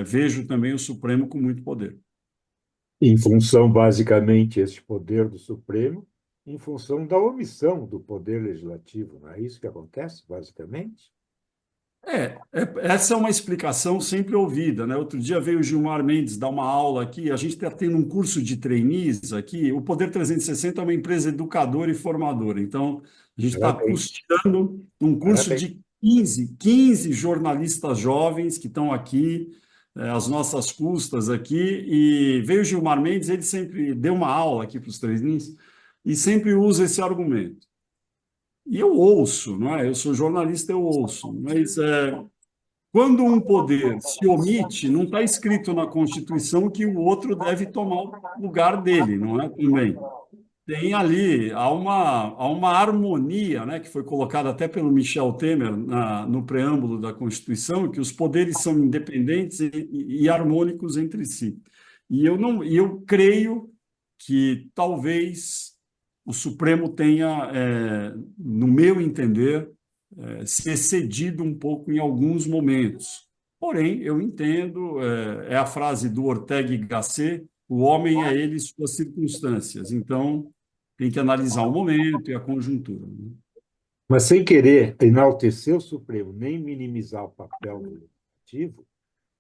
vejo também o Supremo com muito poder. Em função, basicamente, este poder do Supremo, em função da omissão do poder legislativo. Não é isso que acontece, basicamente? Essa é uma explicação sempre ouvida, né? Outro dia veio o Gilmar Mendes dar uma aula aqui, a gente está tendo um curso de trainees aqui, o Poder 360 é uma empresa educadora e formadora, então a gente está Parabéns, custeando um curso parabéns. de 15 jornalistas jovens que estão aqui, às nossas custas aqui, e veio o Gilmar Mendes, ele sempre deu uma aula aqui para os trainees, e sempre usa esse argumento. E eu ouço, não é? Eu sou jornalista, eu ouço, mas quando um poder se omite, não está escrito na Constituição que o outro deve tomar o lugar dele, não é? Também. Tem ali, há uma harmonia, né, que foi colocada até pelo Michel Temer no preâmbulo da Constituição, que os poderes são independentes e harmônicos entre si. E eu não, e eu creio que talvez o Supremo tenha, no meu entender, se excedido um pouco em alguns momentos. Porém, eu entendo, é a frase do Ortega y Gasset, o homem é ele e suas circunstâncias. Então, tem que analisar o momento e a conjuntura, né? Mas sem querer enaltecer o Supremo, nem minimizar o papel do Legislativo,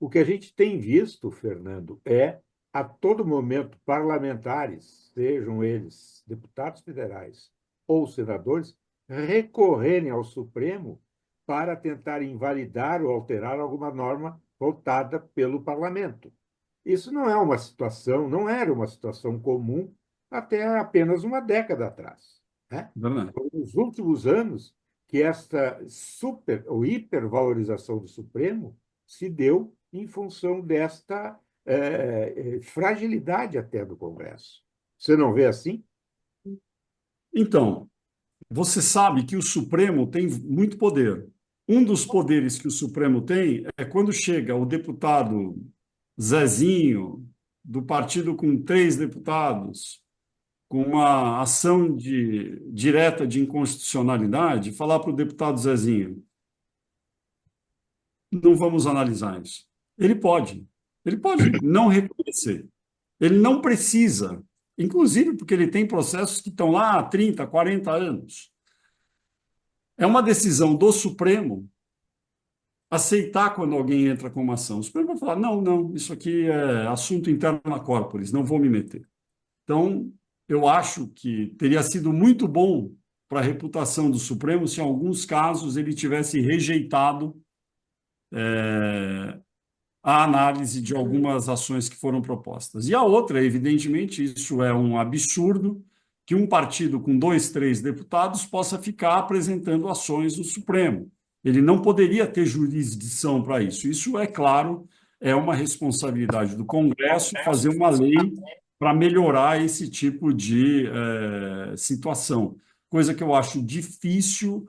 o que a gente tem visto, Fernando, é a todo momento parlamentares, sejam eles deputados federais ou senadores, recorrerem ao Supremo para tentar invalidar ou alterar alguma norma votada pelo parlamento. Isso não é uma situação, não era uma situação comum até apenas uma década atrás, né? Verdade. Foi nos últimos anos que esta super ou hipervalorização do Supremo se deu em função desta fragilidade até do Congresso. Você não vê assim? Então, você sabe que o Supremo tem muito poder. Um dos poderes que o Supremo tem é quando chega o deputado Zezinho, do partido com 3 deputados, com uma ação direta de inconstitucionalidade, falar para o deputado Zezinho: não vamos analisar isso. Ele pode não reconhecer, ele não precisa, inclusive porque ele tem processos que estão lá há 30, 40 anos. É uma decisão do Supremo aceitar quando alguém entra com uma ação. O Supremo vai falar: não, não, isso aqui é assunto interno na corporis, não vou me meter. Então, eu acho que teria sido muito bom para a reputação do Supremo se, em alguns casos, ele tivesse rejeitado a análise de algumas ações que foram propostas. E a outra, evidentemente, isso é um absurdo, que um partido com 2, 3 deputados possa ficar apresentando ações no Supremo. Ele não poderia ter jurisdição para isso. Isso, é claro, é uma responsabilidade do Congresso fazer uma lei para melhorar esse tipo de situação. Coisa que eu acho difícil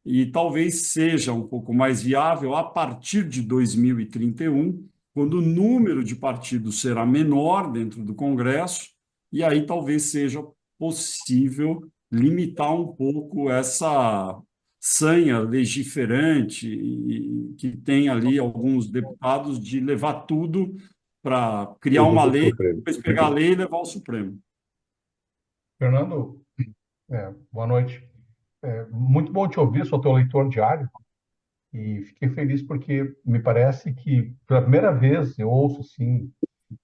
e talvez seja um pouco mais viável a partir de 2031, quando o número de partidos será menor dentro do Congresso, e aí talvez seja possível limitar um pouco essa sanha legiferante que tem ali alguns deputados de levar tudo para criar Tudo uma do lei, Supremo. depois pegar a lei e levar ao Supremo. Fernando, boa noite. Muito bom te ouvir, sou teu leitor diário e fiquei feliz porque me parece que pela primeira vez eu ouço sim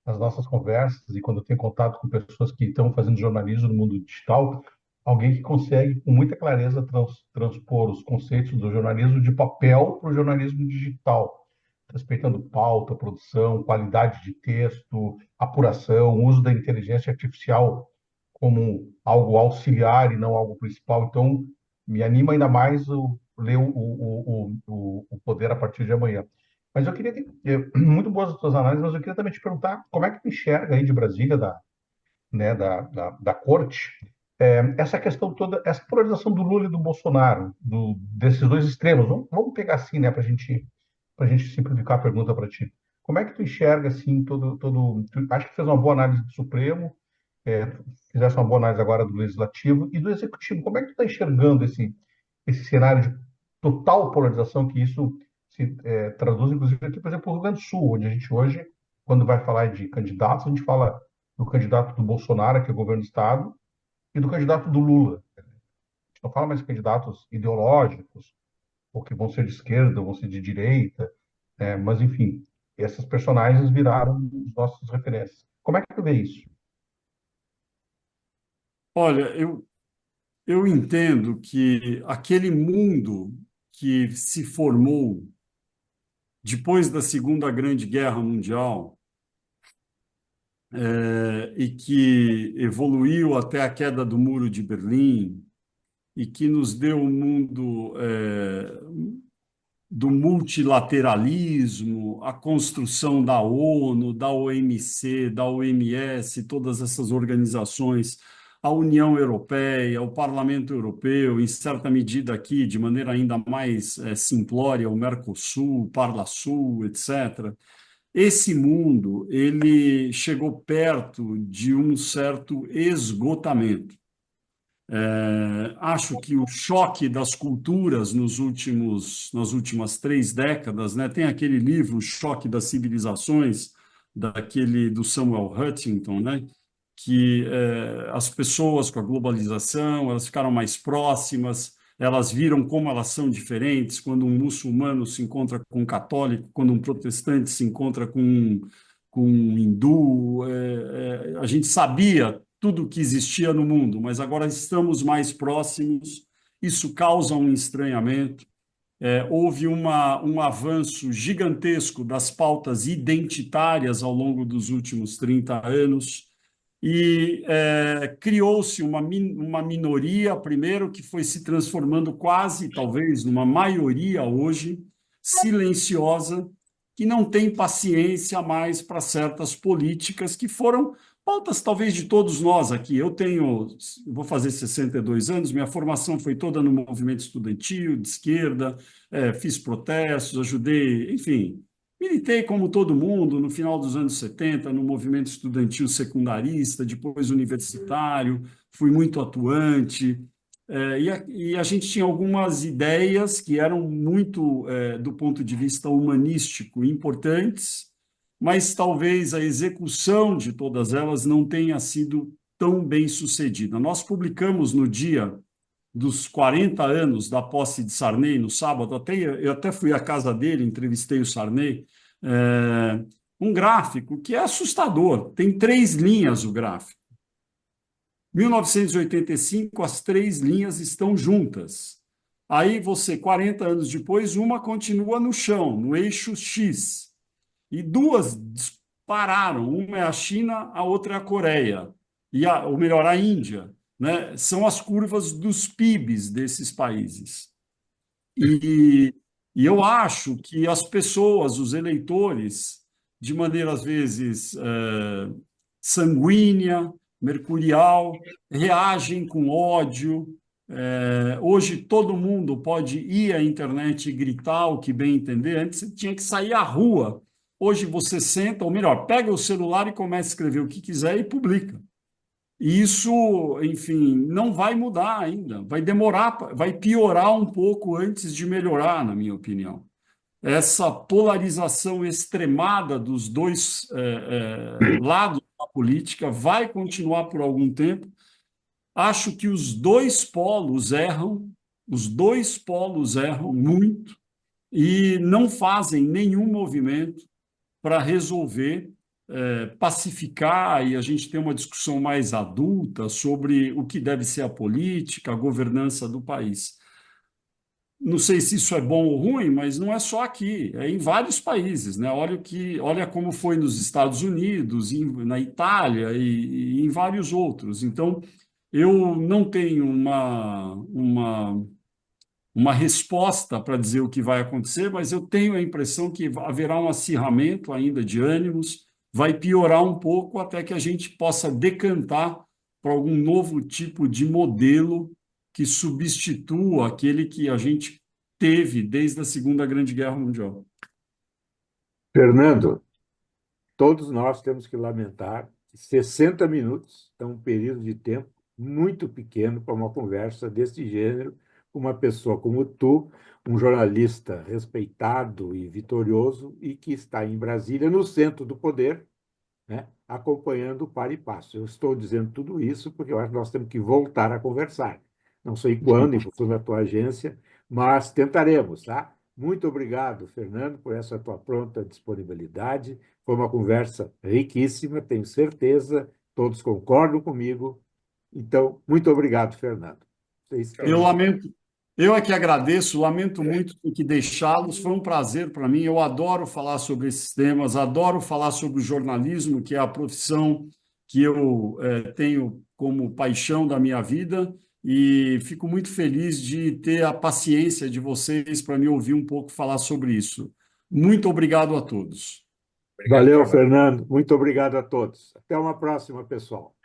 nas nossas conversas e quando eu tenho contato com pessoas que estão fazendo jornalismo no mundo digital, alguém que consegue com muita clareza transpor os conceitos do jornalismo de papel para o jornalismo digital, respeitando pauta, produção, qualidade de texto, apuração, uso da inteligência artificial como algo auxiliar e não algo principal. Então, me anima ainda mais ler o Poder a partir de amanhã. Mas eu queria, muito boas as suas análises, mas eu queria também te perguntar como é que tu enxerga aí de Brasília, da corte, essa questão toda, essa polarização do Lula e do Bolsonaro, desses dois extremos. Vamos pegar assim, né, para a gente simplificar a pergunta para ti. Como é que tu enxerga assim tu acho que fez uma boa análise do Supremo, fizesse uma boa análise agora do Legislativo e do Executivo. Como é que tu está enxergando esse cenário de total polarização que isso se traduz, inclusive, aqui, por exemplo, no Rio Grande do Sul, onde a gente hoje, quando vai falar de candidatos, a gente fala do candidato do Bolsonaro, que é o governo do Estado, e do candidato do Lula. A gente não fala mais de candidatos ideológicos, ou que vão ser de esquerda, ou vão ser de direita, mas, enfim, esses personagens viraram os nossos referências. Como é que tu vê isso? Olha, eu entendo que aquele mundo que se formou depois da Segunda Grande Guerra Mundial, e que evoluiu até a queda do Muro de Berlim, e que nos deu um mundo do multilateralismo, a construção da ONU, da OMC, da OMS, todas essas organizações, a União Europeia, o Parlamento Europeu, em certa medida aqui, de maneira ainda mais simplória, o Mercosul, o Parlasul, etc. Esse mundo, ele chegou perto de um certo esgotamento. Acho que o choque das culturas nas últimas 3 décadas, né? Tem aquele livro, O Choque das Civilizações, do Samuel Huntington, né? Que as pessoas com a globalização, elas ficaram mais próximas, elas viram como elas são diferentes, quando um muçulmano se encontra com um católico, quando um protestante se encontra com um hindu, a gente sabia tudo o que existia no mundo, mas agora estamos mais próximos, isso causa um estranhamento. Houve um avanço gigantesco das pautas identitárias ao longo dos últimos 30 anos e criou-se uma minoria, primeiro, que foi se transformando quase, talvez, numa maioria hoje, silenciosa, que não tem paciência mais para certas políticas que foram pautas, talvez, de todos nós aqui. Vou fazer 62 anos, minha formação foi toda no movimento estudantil, de esquerda, fiz protestos, ajudei, enfim, militei como todo mundo no final dos anos 70 no movimento estudantil secundarista, depois universitário, fui muito atuante, e a gente tinha algumas ideias que eram muito, do ponto de vista humanístico, importantes, mas talvez a execução de todas elas não tenha sido tão bem sucedida. Nós publicamos no dia dos 40 anos da posse de Sarney, no sábado, eu até fui à casa dele, entrevistei o Sarney, um gráfico que é assustador, tem 3 linhas o gráfico. 1985, as 3 linhas estão juntas. Aí você, 40 anos depois, uma continua no chão, no eixo X, e 2 dispararam, uma é a China, a outra é a Coreia, ou melhor, a Índia, né? São as curvas dos PIBs desses países. E eu acho que as pessoas, os eleitores, de maneira às vezes sanguínea, mercurial, reagem com ódio. Hoje todo mundo pode ir à internet e gritar o que bem entender. Antes você tinha que sair à rua. Hoje você senta, ou melhor, pega o celular e começa a escrever o que quiser e publica. E isso, enfim, não vai mudar ainda. Vai demorar, vai piorar um pouco antes de melhorar, na minha opinião. Essa polarização extremada dos dois lados da política vai continuar por algum tempo. Acho que os dois polos erram muito e não fazem nenhum movimento para resolver, pacificar e a gente ter uma discussão mais adulta sobre o que deve ser a política, a governança do país. Não sei se isso é bom ou ruim, mas não é só aqui, é em vários países, né? Olha como foi nos Estados Unidos, na Itália e em vários outros. Então, eu não tenho uma resposta para dizer o que vai acontecer, mas eu tenho a impressão que haverá um acirramento ainda de ânimos, vai piorar um pouco até que a gente possa decantar para algum novo tipo de modelo que substitua aquele que a gente teve desde a Segunda Grande Guerra Mundial. Fernando, todos nós temos que lamentar que 60 minutos é um período de tempo muito pequeno para uma conversa desse gênero com uma pessoa como tu, um jornalista respeitado e vitorioso e que está em Brasília, no centro do poder, né, acompanhando o par e passo. Eu estou dizendo tudo isso porque eu acho que nós temos que voltar a conversar. não sei quando, em função da tua agência, mas tentaremos, tá? Muito obrigado, Fernando, por essa tua pronta disponibilidade. Foi uma conversa riquíssima, tenho certeza, todos concordam comigo. Então, muito obrigado, Fernando. Vocês Eu têm... lamento, eu é que agradeço, lamento muito ter que deixá-los. Foi um prazer para mim. Eu adoro falar sobre esses temas, adoro falar sobre o jornalismo, que é a profissão que eu tenho como paixão da minha vida, e fico muito feliz de ter a paciência de vocês para me ouvir um pouco falar sobre isso. Muito obrigado a todos. Obrigado, Valeu, Fernando. Fernando. Muito obrigado a todos. Até uma próxima, pessoal.